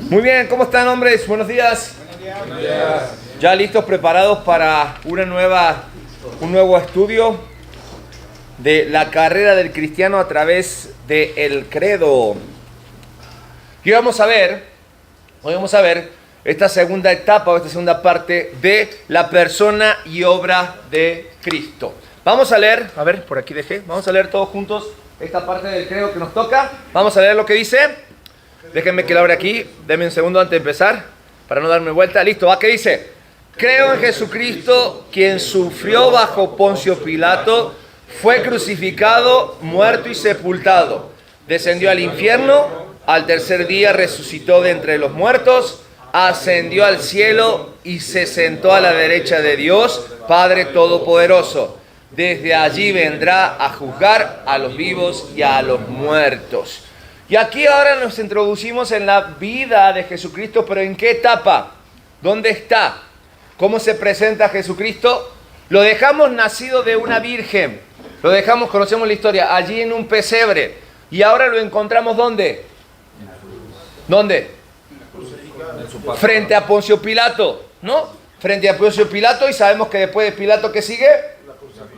Muy bien, ¿cómo están, hombres? Buenos días. Buenos días. ¿Ya listos, preparados para un nuevo estudio de la carrera del cristiano a través del credo? Y hoy vamos a ver esta segunda etapa o esta segunda parte de la persona y obra de Cristo. Vamos a leer, por aquí dejé, vamos a leer todos juntos esta parte del credo que nos toca. Vamos a leer lo que dice. Déjenme que lo abra aquí, denme un segundo antes de empezar, para no darme vuelta. Listo, ¿qué dice? Creo en Jesucristo, quien sufrió bajo Poncio Pilato, fue crucificado, muerto y sepultado. Descendió al infierno, al tercer día resucitó de entre los muertos, ascendió al cielo y se sentó a la derecha de Dios, Padre Todopoderoso. Desde allí vendrá a juzgar a los vivos y a los muertos. Y aquí ahora nos introducimos en la vida de Jesucristo, pero ¿en qué etapa? ¿Dónde está? ¿Cómo se presenta Jesucristo? Lo dejamos nacido de una virgen, conocemos la historia, allí en un pesebre. Y ahora lo encontramos ¿dónde? ¿Dónde? Frente a Poncio Pilato, ¿no? Frente a Poncio Pilato, y sabemos que después de Pilato, ¿qué sigue?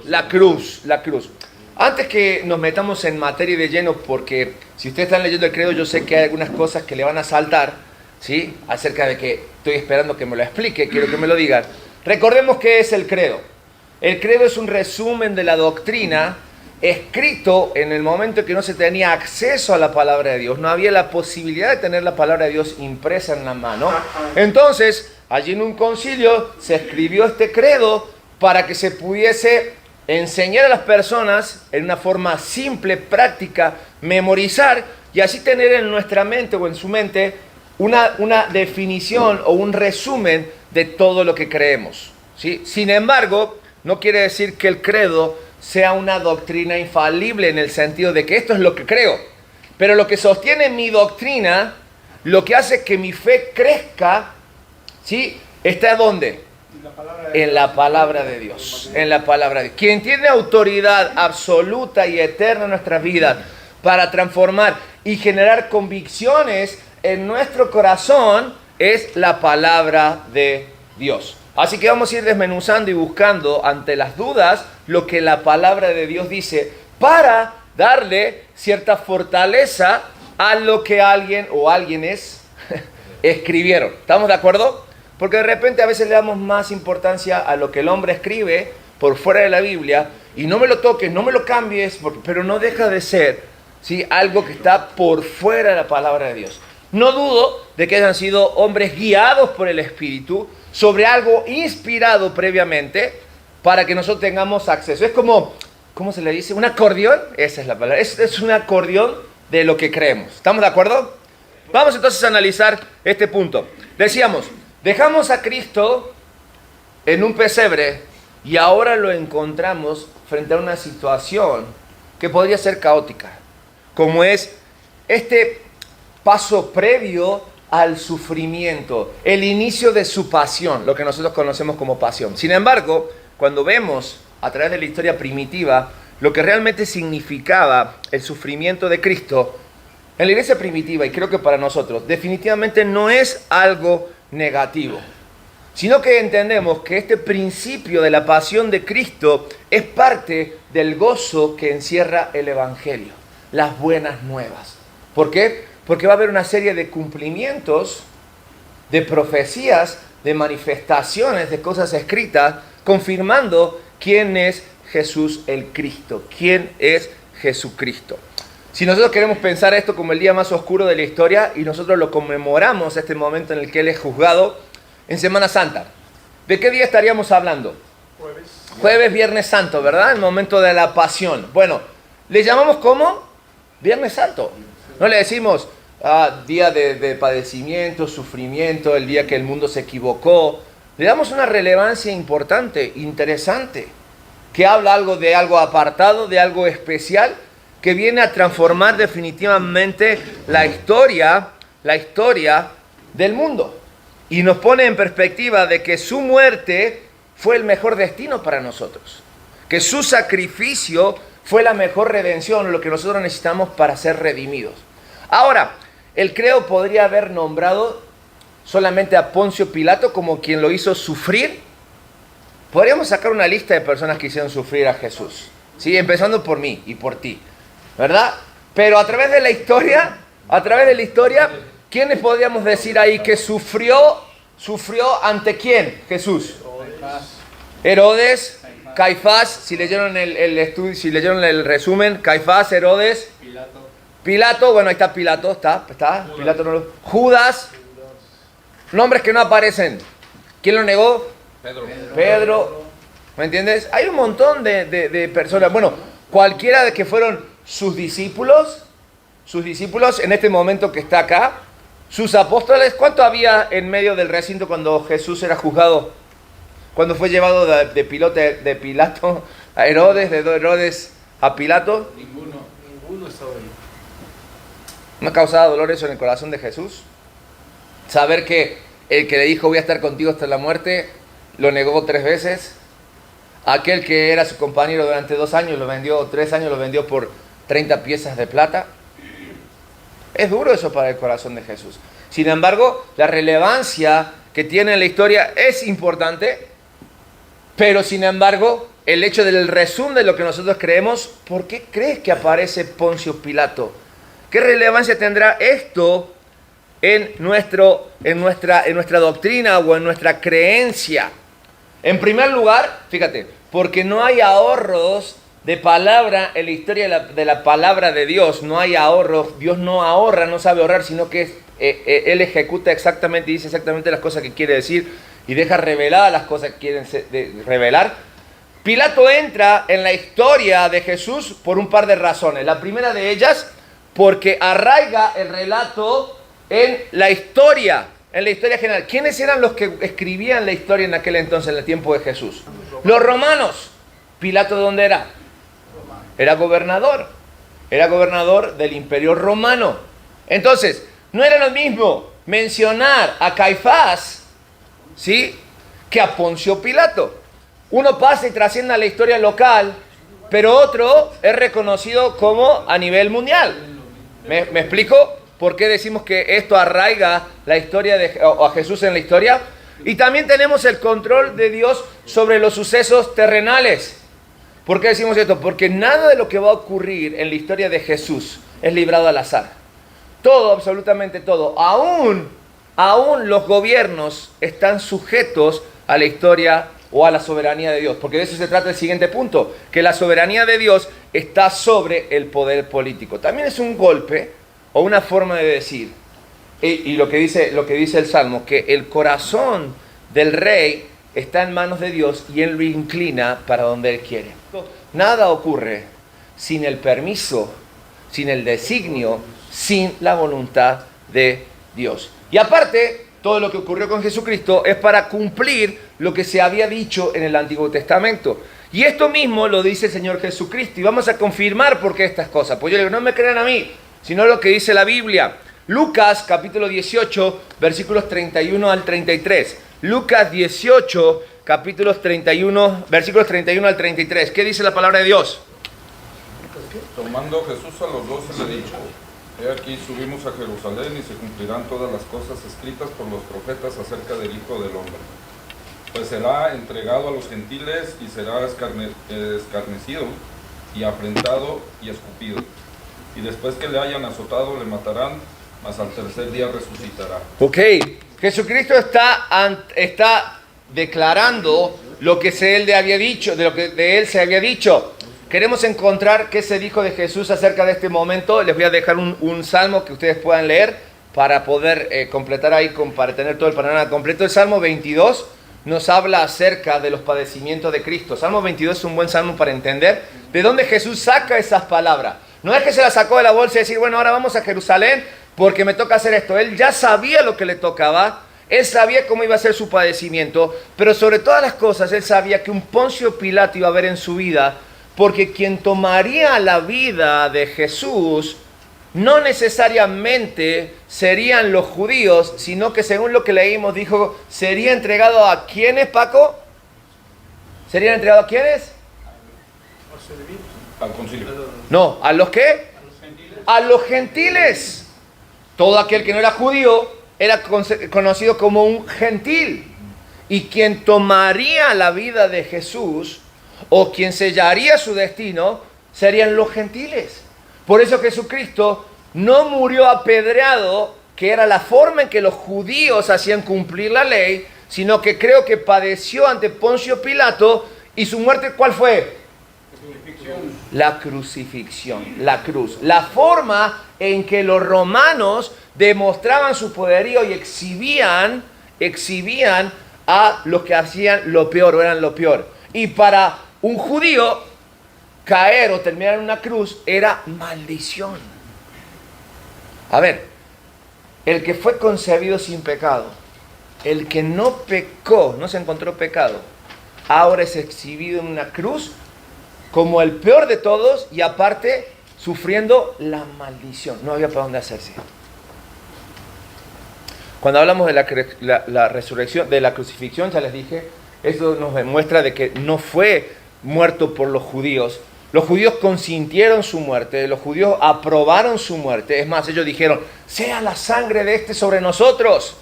La cruz. Antes que nos metamos en materia de lleno, porque si ustedes están leyendo el credo, yo sé que hay algunas cosas que le van a saltar, ¿sí? Acerca de que estoy esperando que me lo explique, quiero que me lo digan. Recordemos qué es el credo. El credo es un resumen de la doctrina escrito en el momento en que no se tenía acceso a la palabra de Dios. No había la posibilidad de tener la palabra de Dios impresa en la mano. Entonces, allí en un concilio se escribió este credo para que se pudiese enseñar a las personas en una forma simple, práctica, memorizar y así tener en nuestra mente o en su mente una definición o un resumen de todo lo que creemos, ¿sí? Sin embargo, no quiere decir que el credo sea una doctrina infalible en el sentido de que esto es lo que creo. Pero lo que sostiene mi doctrina, lo que hace que mi fe crezca, ¿sí? ¿Está dónde? En la palabra de Dios. En la palabra de Dios. Quien tiene autoridad absoluta y eterna en nuestras vidas para transformar y generar convicciones en nuestro corazón es la palabra de Dios. Así que vamos a ir desmenuzando y buscando ante las dudas lo que la palabra de Dios dice para darle cierta fortaleza a lo que alguien o alguienes escribieron. ¿Estamos de acuerdo? Porque de repente a veces le damos más importancia a lo que el hombre escribe por fuera de la Biblia, y no me lo toques, no me lo cambies, pero no deja de ser, ¿sí?, algo que está por fuera de la palabra de Dios. No dudo de que hayan sido hombres guiados por el Espíritu sobre algo inspirado previamente para que nosotros tengamos acceso. Es como, ¿cómo se le dice? ¿Un acordeón? Esa es la palabra. Es un acordeón de lo que creemos. ¿Estamos de acuerdo? Vamos entonces a analizar este punto. Decíamos, dejamos a Cristo en un pesebre y ahora lo encontramos frente a una situación que podría ser caótica, como es este paso previo al sufrimiento, el inicio de su pasión, lo que nosotros conocemos como pasión. Sin embargo, cuando vemos a través de la historia primitiva lo que realmente significaba el sufrimiento de Cristo, en la iglesia primitiva, y creo que para nosotros, definitivamente no es algo negativo, sino que entendemos que este principio de la pasión de Cristo es parte del gozo que encierra el Evangelio, las buenas nuevas. ¿Por qué? Porque va a haber una serie de cumplimientos, de profecías, de manifestaciones, de cosas escritas, confirmando quién es Jesús el Cristo, quién es Jesucristo. Si nosotros queremos pensar esto como el día más oscuro de la historia y nosotros lo conmemoramos, este momento en el que Él es juzgado, en Semana Santa, ¿de qué día estaríamos hablando? Jueves, Viernes Santo, ¿verdad? El momento de la pasión. Bueno, ¿le llamamos cómo? Viernes Santo. No le decimos día de padecimiento, sufrimiento, el día que el mundo se equivocó. Le damos una relevancia importante, interesante, que habla algo de algo apartado, de algo especial, que viene a transformar definitivamente la historia del mundo. Y nos pone en perspectiva de que su muerte fue el mejor destino para nosotros. Que su sacrificio fue la mejor redención, lo que nosotros necesitamos para ser redimidos. Ahora, el credo podría haber nombrado solamente a Poncio Pilato como quien lo hizo sufrir. Podríamos sacar una lista de personas que hicieron sufrir a Jesús, ¿sí? Empezando por mí y por ti, ¿verdad? Pero a través de la historia, ¿quiénes podríamos decir ahí que sufrió ante quién? Jesús. Herodes, Caifás, si leyeron el estudio, si leyeron el resumen, Caifás, Herodes, Pilato, bueno, ahí está Pilato, está, Pilato no lo... Judas, nombres que no aparecen. ¿Quién lo negó? Pedro, ¿me entiendes? Hay un montón de personas, bueno, cualquiera de que fueron sus discípulos en este momento que está acá, sus apóstoles. ¿Cuánto había en medio del recinto cuando Jesús era juzgado? Cuando fue llevado de Pilato a Herodes, de Herodes a Pilato. Ninguno estaba ahí. ¿No causaba dolor eso en el corazón de Jesús? Saber que el que le dijo voy a estar contigo hasta la muerte, lo negó 3 veces. Aquel que era su compañero durante 2 años, 3 años, lo vendió por 30 piezas de plata. Es duro eso para el corazón de Jesús. Sin embargo, la relevancia que tiene en la historia es importante, pero sin embargo, el hecho del resumen de lo que nosotros creemos, ¿por qué crees que aparece Poncio Pilato? ¿Qué relevancia tendrá esto en nuestra doctrina o en nuestra creencia? En primer lugar, fíjate, porque no hay ahorros de palabra en la historia de la palabra de Dios. No hay ahorros. Dios no ahorra, no sabe ahorrar, sino que Él ejecuta exactamente, dice exactamente las cosas que quiere decir y deja reveladas las cosas que quieren revelar. Pilato entra en la historia de Jesús por un par de razones. La primera de ellas, porque arraiga el relato en la historia general. ¿Quiénes eran los que escribían la historia en aquel entonces, en el tiempo de Jesús? Los romanos. ¿Pilato dónde era? Era gobernador del imperio romano. Entonces, no era lo mismo mencionar a Caifás, ¿sí?, que a Poncio Pilato. Uno pasa y trasciende a la historia local, pero otro es reconocido como a nivel mundial. ¿Me explico por qué decimos que esto arraiga la historia a Jesús en la historia? Y también tenemos el control de Dios sobre los sucesos terrenales. ¿Por qué decimos esto? Porque nada de lo que va a ocurrir en la historia de Jesús es librado al azar. Todo, absolutamente todo. Aún los gobiernos están sujetos a la historia o a la soberanía de Dios. Porque de eso se trata el siguiente punto. Que la soberanía de Dios está sobre el poder político. También es un golpe o una forma de decir. Y lo que dice el Salmo, que el corazón del rey está en manos de Dios y Él lo inclina para donde Él quiere. Nada ocurre sin el permiso, sin el designio, sin la voluntad de Dios. Y aparte, todo lo que ocurrió con Jesucristo es para cumplir lo que se había dicho en el Antiguo Testamento. Y esto mismo lo dice el Señor Jesucristo. Y vamos a confirmar por qué estas cosas. Pues yo digo, no me crean a mí, sino lo que dice la Biblia. Lucas capítulo 18, versículos 31 al 33. Lucas 18, versículos 31 al 33. ¿Qué dice la palabra de Dios? Tomando Jesús a los 12 le dijo: He aquí subimos a Jerusalén y se cumplirán todas las cosas escritas por los profetas acerca del Hijo del Hombre. Pues será entregado a los gentiles y será escarnecido y afrentado y escupido. Y después que le hayan azotado le matarán, mas al tercer día resucitará. Ok, Jesucristo está declarando lo que él había dicho, de lo que de él se había dicho. Queremos encontrar qué se dijo de Jesús acerca de este momento. Les voy a dejar un salmo que ustedes puedan leer para poder completar ahí, para tener todo el panorama completo. El Salmo 22 nos habla acerca de los padecimientos de Cristo. Salmo 22 es un buen salmo para entender de dónde Jesús saca esas palabras. No es que se las sacó de la bolsa y decir, bueno, ahora vamos a Jerusalén porque me toca hacer esto. Él ya sabía lo que le tocaba. Él sabía cómo iba a ser su padecimiento. Pero sobre todas las cosas, él sabía que un Poncio Pilato iba a haber en su vida, porque quien tomaría la vida de Jesús no necesariamente serían los judíos, sino que según lo que leímos dijo, sería entregado a ¿quiénes, Paco? ¿Serían entregado a quiénes? Al concilio. No, ¿a los qué? A los gentiles. todo aquel que no era judío era conocido como un gentil. Y quien tomaría la vida de Jesús, o quien sellaría su destino, serían los gentiles. Por eso Jesucristo no murió apedreado, que era la forma en que los judíos hacían cumplir la ley, sino que creo que padeció ante Poncio Pilato, y su muerte, ¿cuál fue? La crucifixión, la cruz. La forma en que los romanos demostraban su poderío y exhibían a los que hacían lo peor o eran lo peor. Y para un judío, caer o terminar en una cruz era maldición. A ver, el que fue concebido sin pecado, el que no pecó, no se encontró pecado, ahora es exhibido en una cruz como el peor de todos y aparte sufriendo la maldición. No había para dónde hacerse. Cuando hablamos de la resurrección, de la crucifixión, ya les dije, eso nos demuestra de que no fue muerto por los judíos. Los judíos consintieron su muerte, los judíos aprobaron su muerte. Es más, ellos dijeron, sea la sangre de este sobre nosotros.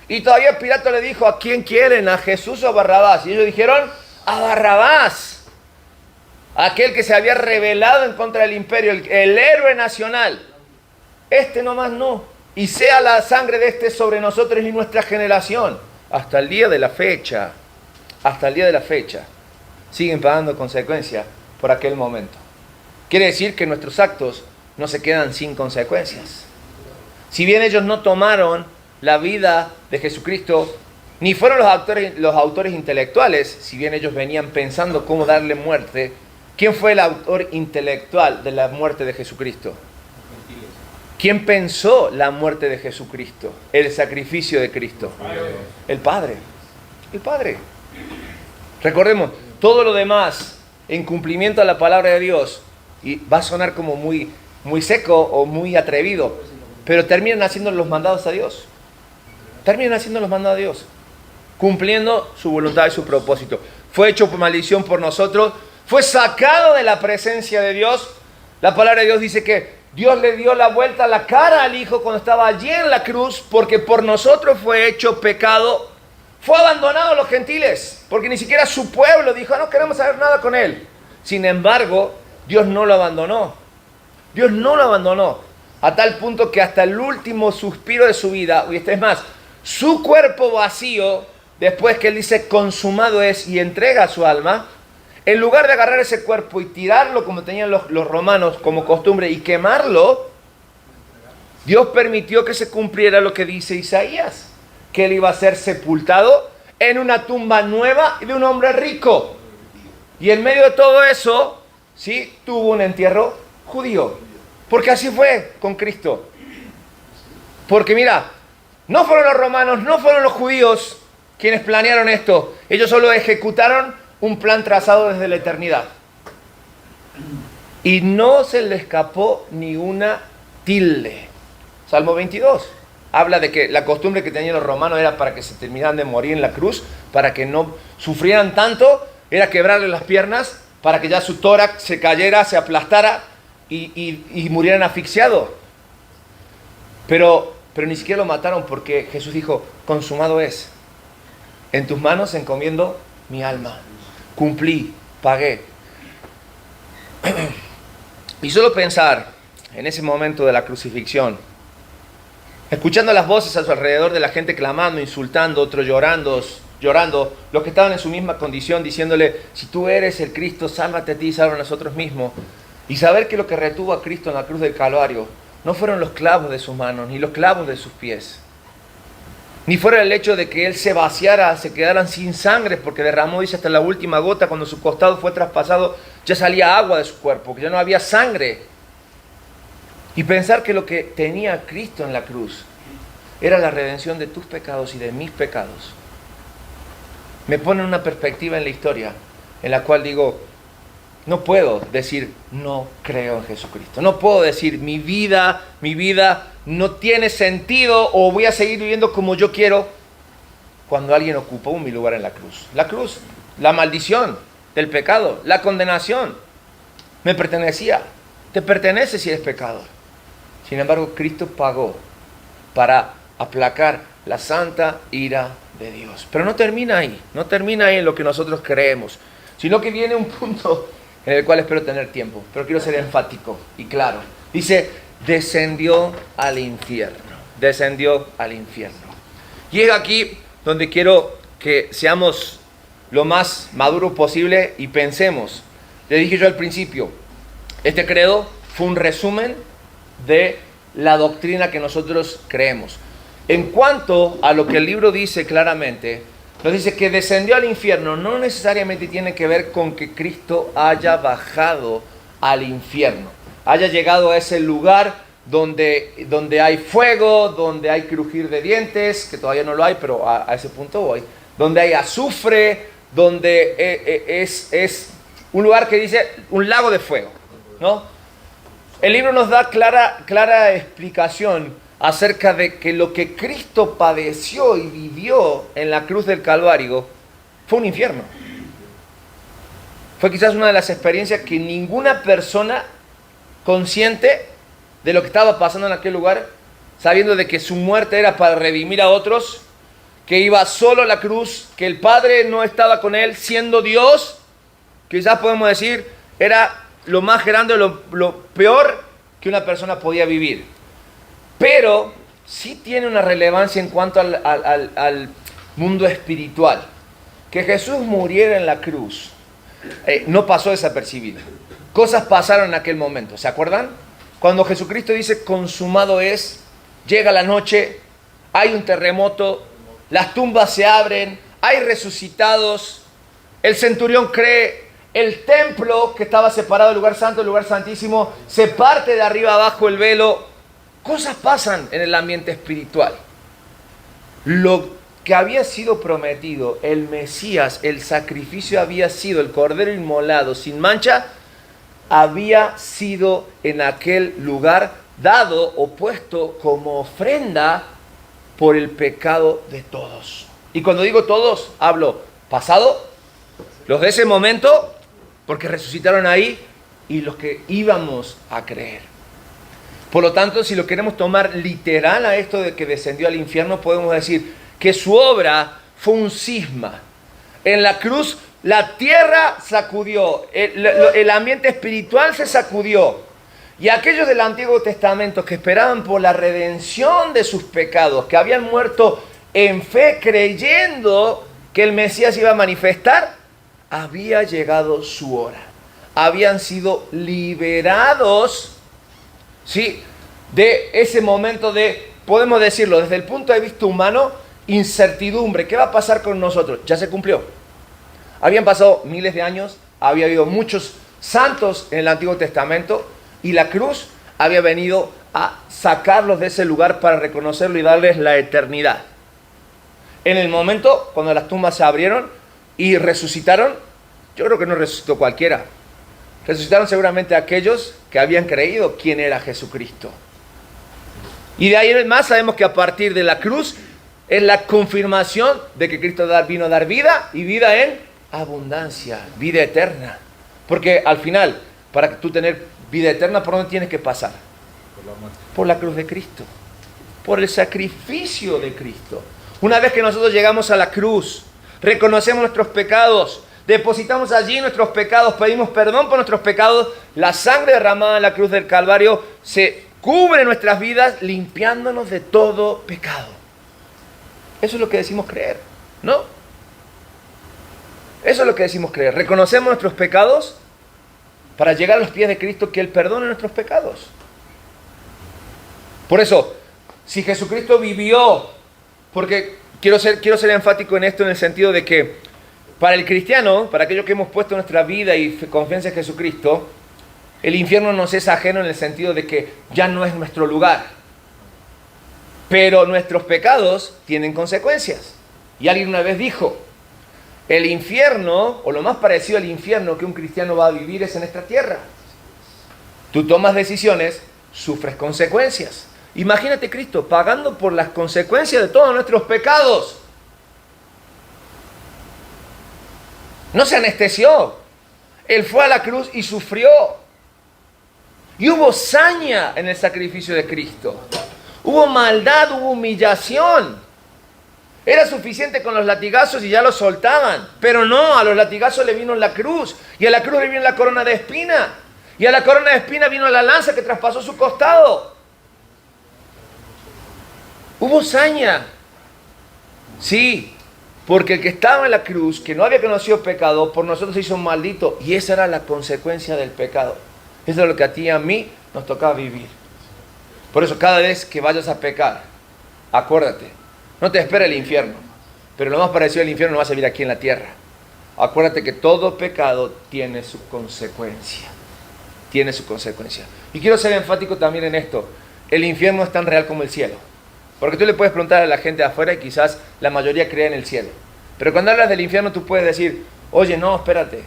Y todavía Pilato le dijo, ¿a quién quieren? ¿A Jesús o a Barrabás? Y ellos dijeron, a Barrabás. Aquel que se había rebelado en contra del imperio, el héroe nacional. Este nomás no. Y sea la sangre de este sobre nosotros y nuestra generación. Hasta el día de la fecha. Hasta el día de la fecha. Siguen pagando consecuencias por aquel momento. Quiere decir que nuestros actos no se quedan sin consecuencias. Si bien ellos no tomaron la vida de Jesucristo, ni fueron los autores intelectuales, si bien ellos venían pensando cómo darle muerte, ¿quién fue el autor intelectual de la muerte de Jesucristo? ¿Quién pensó la muerte de Jesucristo? El sacrificio de Cristo. El Padre. El Padre. Recordemos, todo lo demás, en cumplimiento a la palabra de Dios, y va a sonar como muy seco o muy atrevido, pero terminan haciendo los mandados a Dios. Terminan haciendo los mandados a Dios. Cumpliendo su voluntad y su propósito. Fue hecho por maldición por nosotros. Fue sacado de la presencia de Dios. La palabra de Dios dice que Dios le dio la vuelta a la cara al Hijo cuando estaba allí en la cruz, porque por nosotros fue hecho pecado. Fue abandonado a los gentiles, porque ni siquiera su pueblo dijo, no queremos saber nada con él. Sin embargo, Dios no lo abandonó. Dios no lo abandonó, a tal punto que hasta el último suspiro de su vida, y es más, su cuerpo vacío, después que él dice consumado es y entrega su alma, en lugar de agarrar ese cuerpo y tirarlo como tenían los romanos como costumbre y quemarlo, Dios permitió que se cumpliera lo que dice Isaías, que él iba a ser sepultado en una tumba nueva de un hombre rico. Y en medio de todo eso, sí, tuvo un entierro judío. Porque así fue con Cristo. Porque mira, no fueron los romanos, no fueron los judíos quienes planearon esto. Ellos solo ejecutaron un plan trazado desde la eternidad. Y no se le escapó ni una tilde. Salmo 22 habla de que la costumbre que tenían los romanos era para que se terminaran de morir en la cruz, para que no sufrieran tanto, era quebrarle las piernas, para que ya su tórax se cayera, se aplastara y murieran asfixiados. Pero ni siquiera lo mataron, porque Jesús dijo, consumado es. En tus manos encomiendo mi alma. Cumplí, pagué. Y solo pensar en ese momento de la crucifixión, escuchando las voces a su alrededor de la gente clamando, insultando, otros llorando, los que estaban en su misma condición, diciéndole, si tú eres el Cristo, sálvate a ti y salva a nosotros mismos. Y saber que lo que retuvo a Cristo en la cruz del Calvario no fueron los clavos de sus manos, ni los clavos de sus pies, ni fuera el hecho de que Él se vaciara, se quedaran sin sangre, porque derramó, dice, hasta la última gota, cuando su costado fue traspasado, ya salía agua de su cuerpo, que ya no había sangre. Y pensar que lo que tenía Cristo en la cruz era la redención de tus pecados y de mis pecados, me pone en una perspectiva en la historia, en la cual digo, no puedo decir, no creo en Jesucristo. No puedo decir, mi vida no tiene sentido o voy a seguir viviendo como yo quiero, cuando alguien ocupó mi lugar en la cruz. La cruz, la maldición del pecado, la condenación, me pertenecía. Te pertenece si eres pecador. Sin embargo, Cristo pagó para aplacar la santa ira de Dios. Pero no termina ahí en lo que nosotros creemos, sino que viene un punto en el cual espero tener tiempo, pero quiero ser enfático y claro. Dice, descendió al infierno. Y es aquí donde quiero que seamos lo más maduros posible y pensemos. Le dije yo al principio, este credo fue un resumen de la doctrina que nosotros creemos. En cuanto a lo que el libro dice claramente, nos dice que descendió al infierno, no necesariamente tiene que ver con que Cristo haya bajado al infierno, haya llegado a ese lugar donde hay fuego, donde hay crujir de dientes, que todavía no lo hay, pero a ese punto voy, donde hay azufre, donde es un lugar que dice un lago de fuego, ¿no? El libro nos da clara explicación acerca de que lo que Cristo padeció y vivió en la cruz del Calvario fue un infierno. Fue quizás una de las experiencias que ninguna persona consciente de lo que estaba pasando en aquel lugar, sabiendo de que su muerte era para redimir a otros, que iba solo a la cruz, que el Padre no estaba con él, siendo Dios, quizás podemos decir, era lo más grande, lo peor que una persona podía vivir. Pero sí tiene una relevancia en cuanto al mundo espiritual. Que Jesús muriera en la cruz no pasó desapercibido. Cosas pasaron en aquel momento, ¿se acuerdan? Cuando Jesucristo dice consumado es, llega la noche, hay un terremoto, las tumbas se abren, hay resucitados, el centurión cree, el templo que estaba separado del lugar santo, del lugar santísimo, se parte de arriba abajo el velo. Cosas pasan en el ambiente espiritual. Lo que había sido prometido, el Mesías, el sacrificio había sido, el cordero inmolado sin mancha, había sido en aquel lugar dado o puesto como ofrenda por el pecado de todos. Y cuando digo todos, hablo pasado, los de ese momento, porque resucitaron ahí, y los que íbamos a creer. Por lo tanto, si lo queremos tomar literal a esto de que descendió al infierno, podemos decir que su obra fue un cisma. En la cruz la tierra sacudió, el ambiente espiritual se sacudió. Y aquellos del Antiguo Testamento que esperaban por la redención de sus pecados, que habían muerto en fe creyendo que el Mesías iba a manifestar, había llegado su hora. Habían sido liberados, ¿sí?, de ese momento de, podemos decirlo, desde el punto de vista humano, incertidumbre. ¿Qué va a pasar con nosotros? Ya se cumplió. Habían pasado miles de años, había habido muchos santos en el Antiguo Testamento y la cruz había venido a sacarlos de ese lugar para reconocerlo y darles la eternidad. En el momento cuando las tumbas se abrieron y resucitaron, yo creo que no resucitó cualquiera. Resucitaron seguramente aquellos que habían creído quién era Jesucristo. Y de ahí en más sabemos que a partir de la cruz es la confirmación de que Cristo vino a dar vida y vida en abundancia, vida eterna. Porque al final, para tú tener vida eterna, ¿por dónde tienes que pasar? Por la cruz de Cristo, por el sacrificio de Cristo. Una vez que nosotros llegamos a la cruz, reconocemos nuestros pecados, depositamos allí nuestros pecados, pedimos perdón por nuestros pecados, la sangre derramada en la cruz del Calvario se cubre nuestras vidas limpiándonos de todo pecado. Eso es lo que decimos creer, ¿no? Eso es lo que decimos creer. Reconocemos nuestros pecados para llegar a los pies de Cristo, que Él perdone nuestros pecados. Por eso, si Jesucristo vivió, porque quiero ser enfático en esto en el sentido de que para el cristiano, para aquellos que hemos puesto nuestra vida y confianza en Jesucristo, el infierno nos es ajeno en el sentido de que ya no es nuestro lugar. Pero nuestros pecados tienen consecuencias. Y alguien una vez dijo, el infierno, o lo más parecido al infierno que un cristiano va a vivir es en esta tierra. Tú tomas decisiones, sufres consecuencias. Imagínate Cristo pagando por las consecuencias de todos nuestros pecados. No se anestesió. Él fue a la cruz y sufrió. Y hubo saña en el sacrificio de Cristo. Hubo maldad, hubo humillación. Era suficiente con los latigazos y ya los soltaban. Pero no, a los latigazos le vino la cruz. Y a la cruz le vino la corona de espina. Y a la corona de espina vino la lanza que traspasó su costado. Hubo saña. Sí, porque el que estaba en la cruz, que no había conocido pecado, por nosotros se hizo un maldito. Y esa era la consecuencia del pecado. Eso es lo que a ti y a mí nos tocaba vivir. Por eso cada vez que vayas a pecar, acuérdate, no te espera el infierno, pero lo más parecido al infierno no va a servir aquí en la tierra. Acuérdate que todo pecado tiene su consecuencia. Tiene su consecuencia. Y quiero ser enfático también en esto. El infierno es tan real como el cielo. Porque tú le puedes preguntar a la gente de afuera y quizás la mayoría cree en el cielo. Pero cuando hablas del infierno tú puedes decir, oye, no, espérate,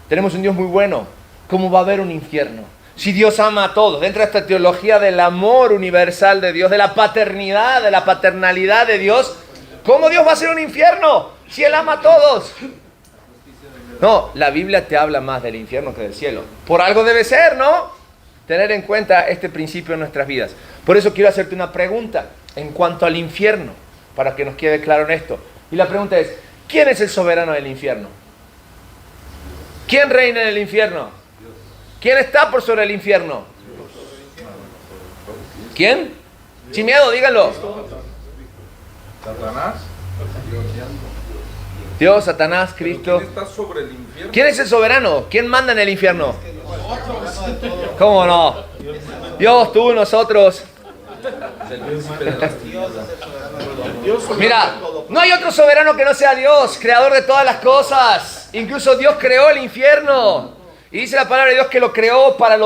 tenemos un Dios muy bueno. ¿Cómo va a haber un infierno? Si Dios ama a todos, dentro de esta teología del amor universal de Dios, de la paternidad, de la paternalidad de Dios, ¿cómo Dios va a ser un infierno si Él ama a todos? No, la Biblia te habla más del infierno que del cielo. Por algo debe ser, ¿no? Tener en cuenta este principio en nuestras vidas. Por eso quiero hacerte una pregunta en cuanto al infierno, para que nos quede claro en esto. Y la pregunta es, ¿quién es el soberano del infierno? ¿Quién reina en el infierno? ¿Quién está por sobre el infierno? ¿Quién? Sin miedo, díganlo. Satanás. Dios, Satanás, Cristo. ¿Quién está sobre el infierno? ¿Quién es el soberano? ¿Quién manda en el infierno? ¿Cómo no? Dios, tú, nosotros. Mira, no hay otro soberano que no sea Dios, creador de todas las cosas. Incluso Dios creó el infierno. Y dice la palabra de Dios que lo creó para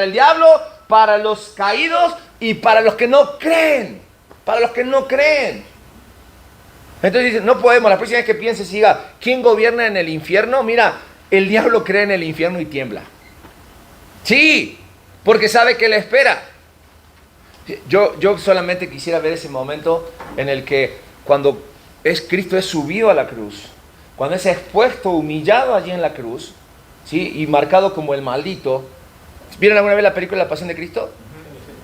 el diablo, para los caídos y para los que no creen. Para los que no creen. Entonces dice, no podemos, la próxima vez que pienses, diga, ¿quién gobierna en el infierno? Mira, el diablo cree en el infierno y tiembla. Sí, porque sabe que le espera. Yo solamente quisiera ver ese momento en el que cuando Cristo es subido a la cruz, cuando es expuesto, humillado allí en la cruz, ¿sí? Y marcado como el maldito. ¿Vieron alguna vez la película La Pasión de Cristo?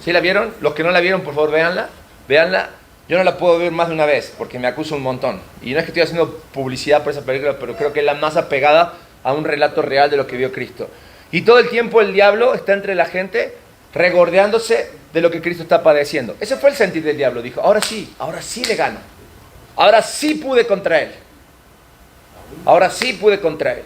¿Sí la vieron? Los que no la vieron, por favor, véanla. Yo no la puedo ver más de una vez porque me acuso un montón. Y no es que estoy haciendo publicidad por esa película, pero creo que es la más apegada a un relato real de lo que vio Cristo. Y todo el tiempo el diablo está entre la gente regordeándose de lo que Cristo está padeciendo. Ese fue el sentir del diablo. Dijo, ahora sí le gano. Ahora sí pude contra él. Ahora sí pude contra él.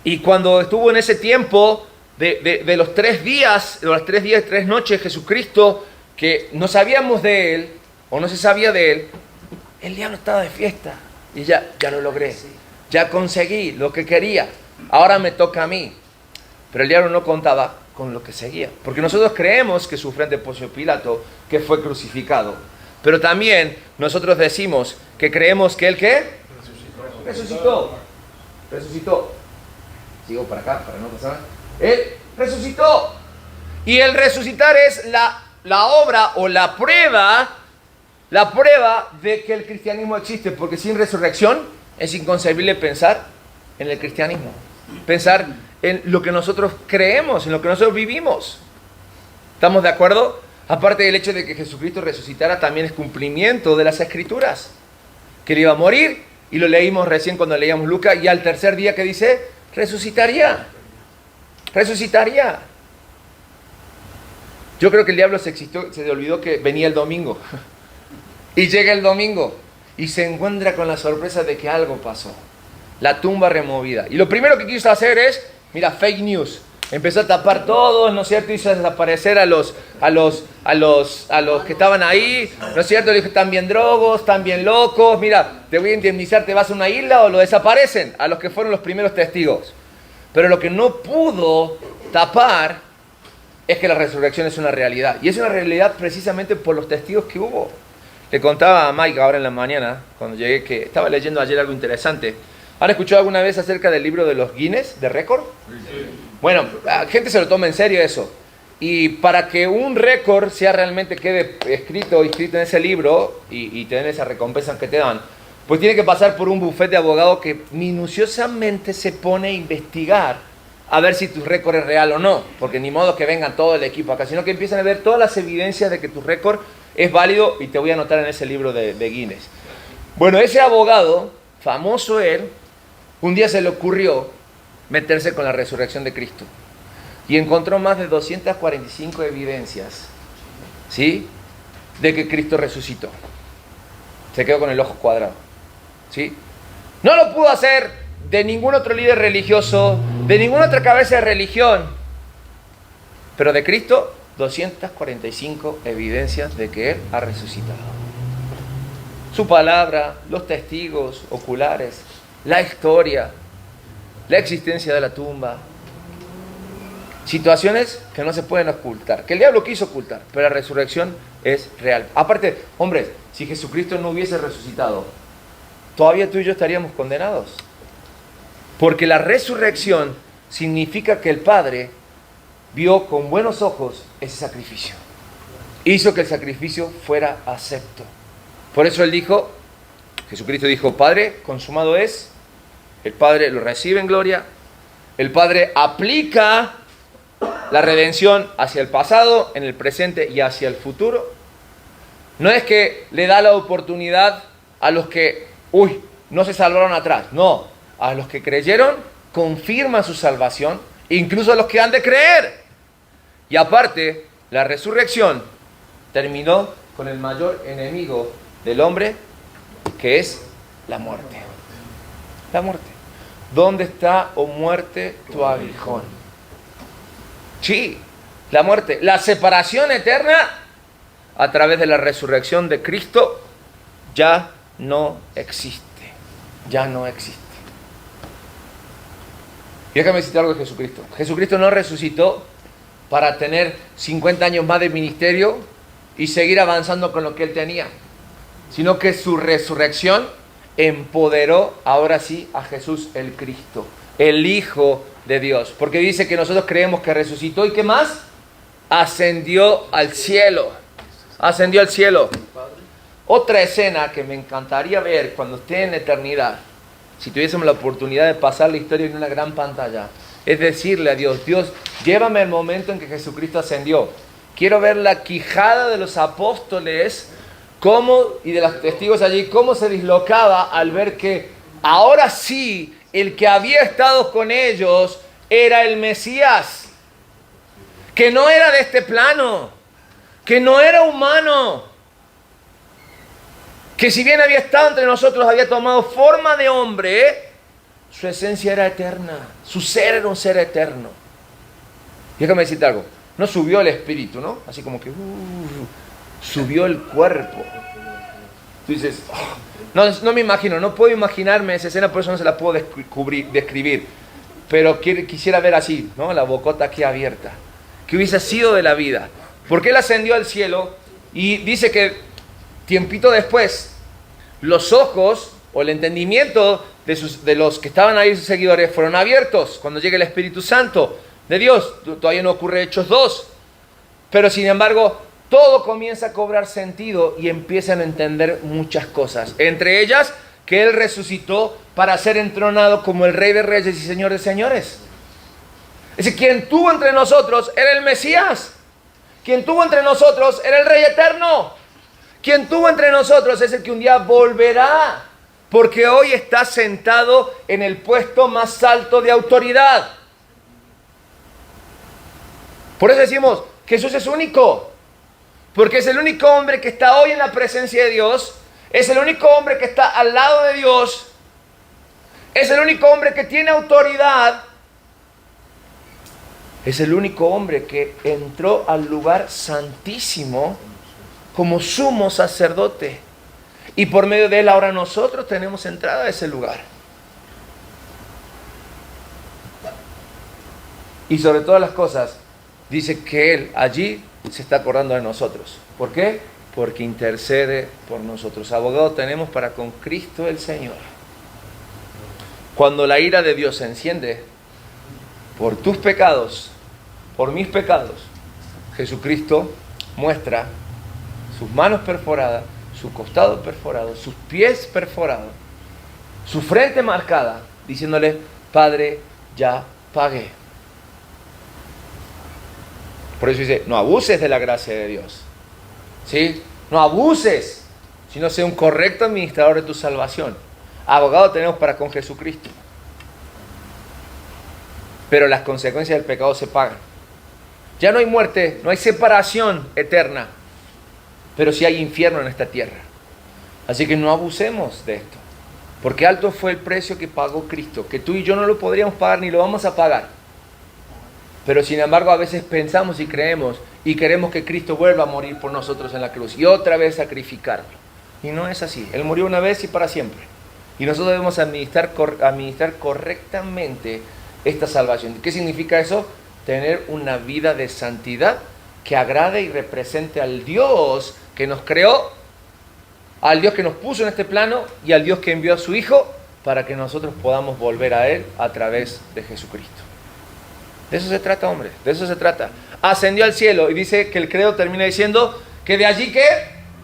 Y cuando estuvo en ese tiempo de los 3 días, de las 3 días y 3 noches, Jesucristo, que no sabíamos de él, o no se sabía de él, el diablo estaba de fiesta. Y ya lo logré. Ya conseguí lo que quería. Ahora me toca a mí. Pero el diablo no contaba con lo que seguía. Porque nosotros creemos que sufrió ante Poncio Pilato, que fue crucificado. Pero también nosotros decimos que creemos que él, ¿qué? Resucitó. Sigo para acá, para no pasar. Él resucitó. Y el resucitar es la obra o la prueba de que el cristianismo existe. Porque sin resurrección es inconcebible pensar en el cristianismo. Pensar en lo que nosotros creemos, en lo que nosotros vivimos. ¿Estamos de acuerdo? Aparte del hecho de que Jesucristo resucitara, también es cumplimiento de las Escrituras. Que él iba a morir, y lo leímos recién cuando leíamos Lucas, y al tercer día que dice, resucitaría. Yo creo que el diablo se olvidó que venía el domingo. Y llega el domingo, y se encuentra con la sorpresa de que algo pasó. La tumba removida. Y lo primero que quiso hacer es, mira, fake news. Empezó a tapar todos, ¿no es cierto? Hizo desaparecer a los que estaban ahí, ¿no es cierto? Le dijo, están bien drogos, están bien locos, mira, te voy a indemnizar, te vas a una isla o lo desaparecen, a los que fueron los primeros testigos. Pero lo que no pudo tapar es que la resurrección es una realidad. Y es una realidad precisamente por los testigos que hubo. Le contaba a Mike ahora en la mañana, cuando llegué, que estaba leyendo ayer algo interesante. ¿Han escuchado alguna vez acerca del libro de los Guinness, de récord? Sí. Bueno, la gente se lo toma en serio eso. Y para que un récord sea realmente quede inscrito en ese libro y te den esa recompensa que te dan, pues tiene que pasar por un bufete de abogados que minuciosamente se pone a investigar a ver si tu récord es real o no. Porque ni modo que vengan todo el equipo acá, sino que empiezan a ver todas las evidencias de que tu récord es válido y te voy a anotar en ese libro de Guinness. Bueno, ese abogado, famoso él, un día se le ocurrió meterse con la resurrección de Cristo y encontró más de 245 evidencias, ¿sí?, de que Cristo resucitó. Se quedó con el ojo cuadrado, ¿sí? No lo pudo hacer de ningún otro líder religioso, de ninguna otra cabeza de religión, pero de Cristo, 245 evidencias de que Él ha resucitado. Su palabra, los testigos oculares, la historia, la existencia de la tumba. Situaciones que no se pueden ocultar, que el diablo quiso ocultar, pero la resurrección es real. Aparte, hombres, si Jesucristo no hubiese resucitado, todavía tú y yo estaríamos condenados. Porque la resurrección significa que el Padre vio con buenos ojos ese sacrificio. Hizo que el sacrificio fuera acepto. Por eso Él dijo, Jesucristo dijo, Padre, consumado es. El Padre lo recibe en gloria. El Padre aplica la redención hacia el pasado, en el presente y hacia el futuro. No es que le da la oportunidad a los que, no se salvaron atrás. No, a los que creyeron, confirma su salvación, incluso a los que han de creer. Y aparte, la resurrección terminó con el mayor enemigo del hombre, que es la muerte. La muerte. ¿Dónde está, oh muerte, tu aguijón? Sí, la muerte. La separación eterna a través de la resurrección de Cristo ya no existe. Ya no existe. Y déjame decirte algo de Jesucristo. Jesucristo no resucitó para tener 50 años más de ministerio y seguir avanzando con lo que Él tenía, sino que su resurrección empoderó ahora sí a Jesús el Cristo, el Hijo de Dios, porque dice que nosotros creemos que resucitó y ¿qué más? Ascendió al cielo. Ascendió al cielo. Otra escena que me encantaría ver cuando esté en la eternidad, si tuviésemos la oportunidad de pasar la historia en una gran pantalla, es decirle a Dios, Dios, llévame al momento en que Jesucristo ascendió. Quiero ver la quijada de los apóstoles y de los testigos allí, cómo se dislocaba al ver que ahora sí el que había estado con ellos era el Mesías, que no era de este plano, que no era humano, que si bien había estado entre nosotros, había tomado forma de hombre, su esencia era eterna, su ser era un ser eterno. Y déjame decirte algo, no subió el espíritu, ¿no? Así como que subió el cuerpo. Tú dices, no me imagino, no puedo imaginarme esa escena, por eso no se la puedo describir. Pero quisiera ver así, ¿no? La bocota aquí abierta. ¿Qué hubiese sido de la vida? Porque Él ascendió al cielo y dice que tiempito después, los ojos o el entendimiento de los que estaban ahí, sus seguidores, fueron abiertos cuando llegue el Espíritu Santo de Dios. Todavía no ocurre Hechos 2. Pero sin embargo, todo comienza a cobrar sentido y empiezan a entender muchas cosas. Entre ellas, que Él resucitó para ser entronado como el Rey de Reyes y Señor de Señores. Es decir, quien tuvo entre nosotros era el Mesías. Quien tuvo entre nosotros era el Rey Eterno. Quien tuvo entre nosotros es el que un día volverá, porque hoy está sentado en el puesto más alto de autoridad. Por eso decimos, Jesús es único, porque es el único hombre que está hoy en la presencia de Dios, es el único hombre que está al lado de Dios, es el único hombre que tiene autoridad, es el único hombre que entró al lugar santísimo como sumo sacerdote. Y por medio de Él ahora nosotros tenemos entrada a ese lugar. Y sobre todas las cosas, dice que Él allí se está acordando de nosotros. ¿Por qué? Porque intercede por nosotros. Abogado tenemos para con Cristo el Señor. Cuando la ira de Dios se enciende por tus pecados, por mis pecados, Jesucristo muestra sus manos perforadas, su costado perforado, sus pies perforados, su frente marcada, diciéndole, Padre, ya pagué. Por eso dice, no abuses de la gracia de Dios. ¿Sí? No abuses, sino sé un correcto administrador de tu salvación. Abogado tenemos para con Jesucristo. Pero las consecuencias del pecado se pagan. Ya no hay muerte, no hay separación eterna, pero sí hay infierno en esta tierra. Así que no abusemos de esto, porque alto fue el precio que pagó Cristo, que tú y yo no lo podríamos pagar ni lo vamos a pagar. Pero sin embargo a veces pensamos y creemos y queremos que Cristo vuelva a morir por nosotros en la cruz y otra vez sacrificarlo. Y no es así. Él murió una vez y para siempre. Y nosotros debemos administrar correctamente esta salvación. ¿Qué significa eso? Tener una vida de santidad que agrade y represente al Dios que nos creó, al Dios que nos puso en este plano y al Dios que envió a su Hijo para que nosotros podamos volver a Él a través de Jesucristo. De eso se trata, hombre, de eso se trata. Ascendió al cielo y dice que el credo termina diciendo que de allí que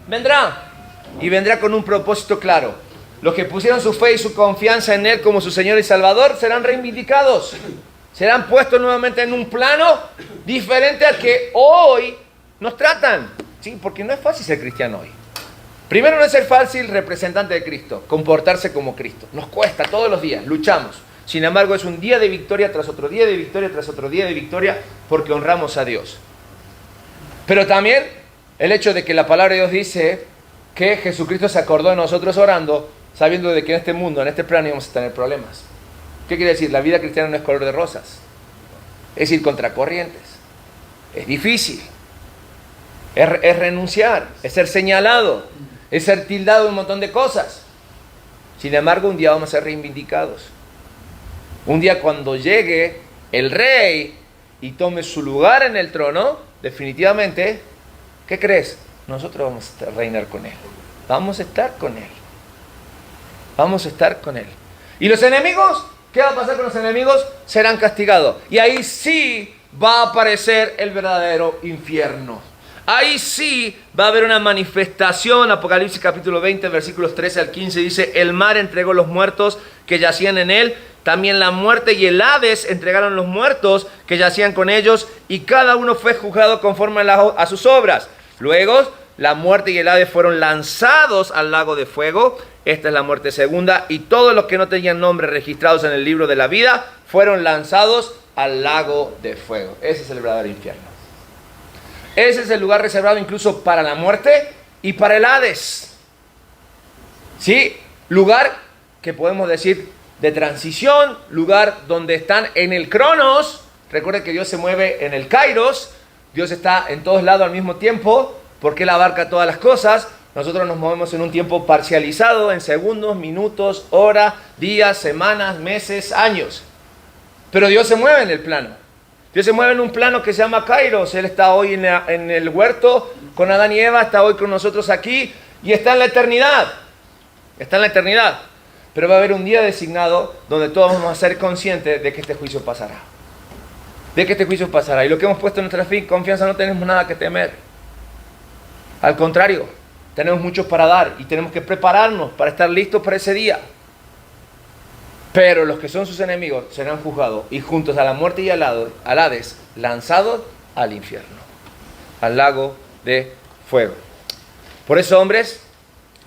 vendrá. Y vendrá con un propósito claro. Los que pusieron su fe y su confianza en Él como su Señor y Salvador serán reivindicados. Serán puestos nuevamente en un plano diferente al que hoy nos tratan. ¿Sí? Porque no es fácil ser cristiano hoy. Primero, no es ser fácil representante de Cristo, comportarse como Cristo. Nos cuesta todos los días, luchamos. Sin embargo, es un día de victoria tras otro día de victoria tras otro día de victoria porque honramos a Dios. Pero también el hecho de que la palabra de Dios dice que Jesucristo se acordó de nosotros orando, sabiendo de que en este mundo, en este plano íbamos a tener problemas. ¿Qué quiere decir? La vida cristiana no es color de rosas. Es ir contra corrientes. Es difícil. Es renunciar. Es ser señalado. Es ser tildado de un montón de cosas. Sin embargo, un día vamos a ser reivindicados. Un día cuando llegue el rey y tome su lugar en el trono, definitivamente, ¿qué crees? Nosotros vamos a reinar con Él. Vamos a estar con Él. Vamos a estar con Él. ¿Y los enemigos? ¿Qué va a pasar con los enemigos? Serán castigados. Y ahí sí va a aparecer el verdadero infierno. Ahí sí va a haber una manifestación. Apocalipsis capítulo 20, versículos 13 al 15 dice: el mar entregó los muertos que yacían en él. También la muerte y el Hades entregaron los muertos que yacían con ellos. Y cada uno fue juzgado conforme a sus obras. Luego la muerte y el Hades fueron lanzados al lago de fuego. Esta es la muerte segunda. Y todos los que no tenían nombres registrados en el libro de la vida fueron lanzados al lago de fuego. Ese es el verdadero infierno. Ese es el lugar reservado incluso para la muerte y para el Hades. ¿Sí? Lugar que podemos decir de transición, lugar donde están en el Cronos. Recuerden que Dios se mueve en el Kairos. Dios está en todos lados al mismo tiempo porque Él abarca todas las cosas. Nosotros nos movemos en un tiempo parcializado, en segundos, minutos, horas, días, semanas, meses, años. Pero Dios se mueve en el plano. Dios se mueve en un plano que se llama Kairos. Él está hoy en el huerto con Adán y Eva, está hoy con nosotros aquí y está en la eternidad. Está en la eternidad. Pero va a haber un día designado donde todos vamos a ser conscientes de que este juicio pasará. De que este juicio pasará. Y lo que hemos puesto en nuestra fe y confianza, no tenemos nada que temer. Al contrario, tenemos mucho para dar y tenemos que prepararnos para estar listos para ese día. Pero los que son sus enemigos serán juzgados y juntos a la muerte y al Hades lanzados al infierno, al lago de fuego. Por eso, hombres,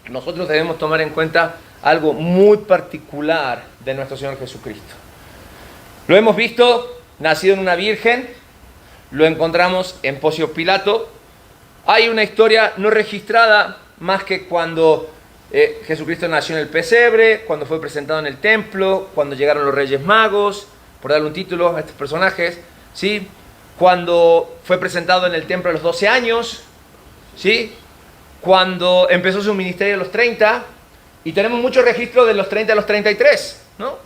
nosotros debemos tomar en cuenta algo muy particular de nuestro Señor Jesucristo. Lo hemos visto, nacido en una virgen, lo encontramos en Poncio Pilato. Hay una historia no registrada más que cuando Jesucristo nació en el pesebre, cuando fue presentado en el templo, cuando llegaron los Reyes Magos, por darle un título a estos personajes, ¿sí? Cuando fue presentado en el templo a los 12 años, ¿sí? Cuando empezó su ministerio a los 30, y tenemos mucho registro de los 30 a los 33, ¿no?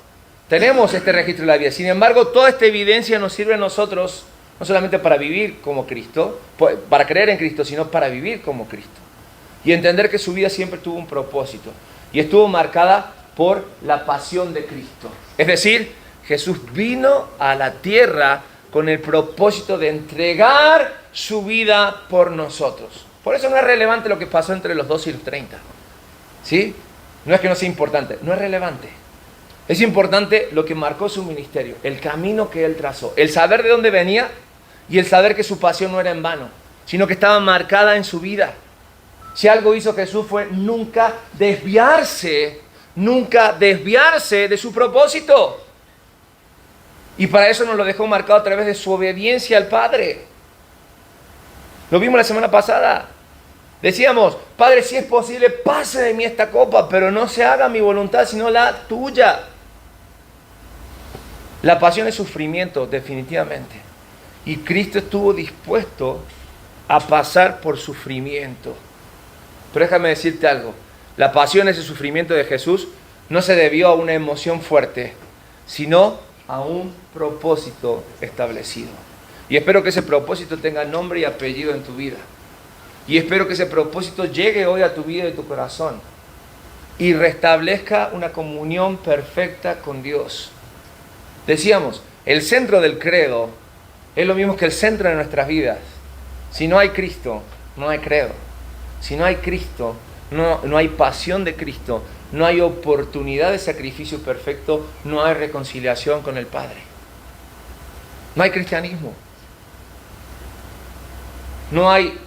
Tenemos este registro de la vida. Sin embargo, toda esta evidencia nos sirve a nosotros, no solamente para vivir como Cristo, para creer en Cristo, sino para vivir como Cristo. Y entender que su vida siempre tuvo un propósito. Y estuvo marcada por la pasión de Cristo. Es decir, Jesús vino a la tierra con el propósito de entregar su vida por nosotros. Por eso no es relevante lo que pasó entre los 12 y los 30. ¿Sí? No es que no sea importante, no es relevante. Es importante lo que marcó su ministerio, el camino que Él trazó, el saber de dónde venía y el saber que su pasión no era en vano, sino que estaba marcada en su vida. Si algo hizo Jesús fue nunca desviarse de su propósito. Y para eso nos lo dejó marcado a través de su obediencia al Padre. Lo vimos la semana pasada. Decíamos, Padre, si es posible, pase de mí esta copa, pero no se haga mi voluntad, sino la tuya. La pasión es sufrimiento, definitivamente. Y Cristo estuvo dispuesto a pasar por sufrimiento. Pero déjame decirte algo. La pasión, ese sufrimiento de Jesús, no se debió a una emoción fuerte, sino a un propósito establecido. Y espero que ese propósito tenga nombre y apellido en tu vida. Y espero que ese propósito llegue hoy a tu vida y tu corazón y restablezca una comunión perfecta con Dios. Decíamos, el centro del credo es lo mismo que el centro de nuestras vidas. Si no hay Cristo, no hay credo. Si no hay Cristo, no hay pasión de Cristo, no hay oportunidad de sacrificio perfecto, no hay reconciliación con el Padre. No hay cristianismo. No hay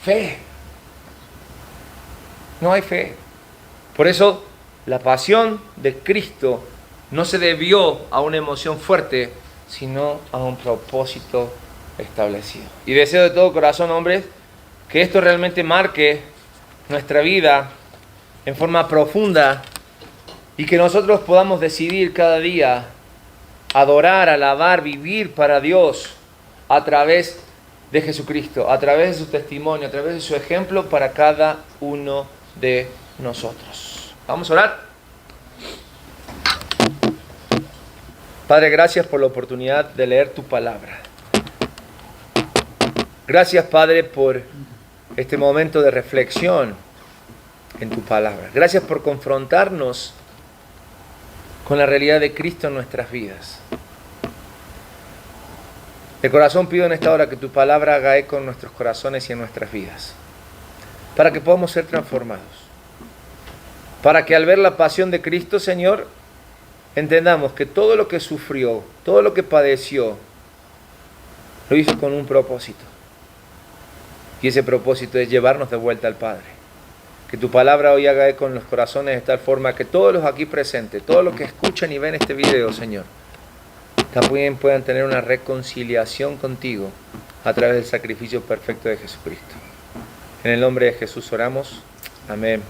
fe. No hay fe. Por eso, la pasión de Cristo no se debió a una emoción fuerte, sino a un propósito establecido. Y deseo de todo corazón, hombres, que esto realmente marque nuestra vida en forma profunda y que nosotros podamos decidir cada día adorar, alabar, vivir para Dios a través de Jesucristo, a través de su testimonio, a través de su ejemplo para cada uno de nosotros. Vamos a orar. Padre, gracias por la oportunidad de leer tu palabra. Gracias, Padre, por este momento de reflexión en tu palabra. Gracias por confrontarnos con la realidad de Cristo en nuestras vidas. De corazón pido en esta hora que tu palabra haga eco en nuestros corazones y en nuestras vidas, para que podamos ser transformados. Para que al ver la pasión de Cristo, Señor, entendamos que todo lo que sufrió, todo lo que padeció, lo hizo con un propósito. Y ese propósito es llevarnos de vuelta al Padre. Que tu palabra hoy haga eco en los corazones de tal forma que todos los aquí presentes, todos los que escuchan y ven este video, Señor, también puedan tener una reconciliación contigo a través del sacrificio perfecto de Jesucristo. En el nombre de Jesús oramos. Amén.